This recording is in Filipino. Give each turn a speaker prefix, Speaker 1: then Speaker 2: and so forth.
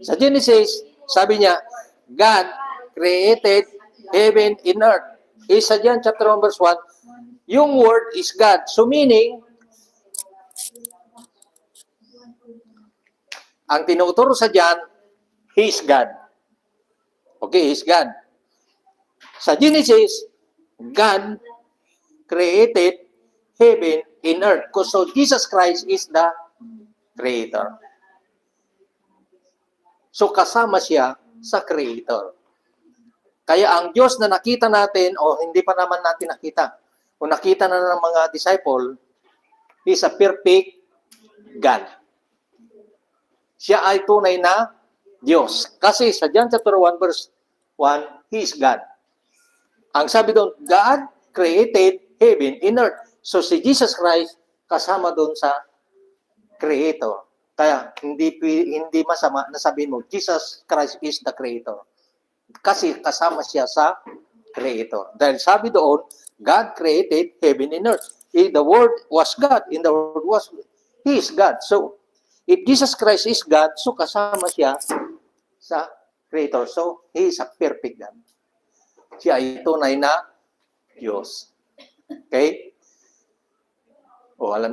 Speaker 1: Sa Genesis, sabi niya, God created heaven and earth. Sa John chapter 1 verse 1, yung word is God. So meaning, ang tinuturo sa John, He is God. Okay, He is God. Sa Genesis, God created heaven and earth. So Jesus Christ is the Creator. So kasama siya sa Creator. Kaya ang Diyos na nakita natin, o hindi pa naman natin nakita, o nakita na ng mga disciple, is a perfect God. Siya ay tunay na Diyos. Kasi sa John chapter 1 verse 1, He is God. Ang sabi doon, God created heaven and earth. So si Jesus Christ kasama doon sa Creator. Kaya hindi masama na sabihin mo, Jesus Christ is the Creator. Kasi kasama siya sa Creator. Dahil sabi doon, God created heaven and earth. The Word was God. In the Word was, He is God. So, if Jesus Christ is God, so kasama siya sa Creator. So, He is a perfect God. Siya ay tunay na Diyos. Okay? O, alam niyo,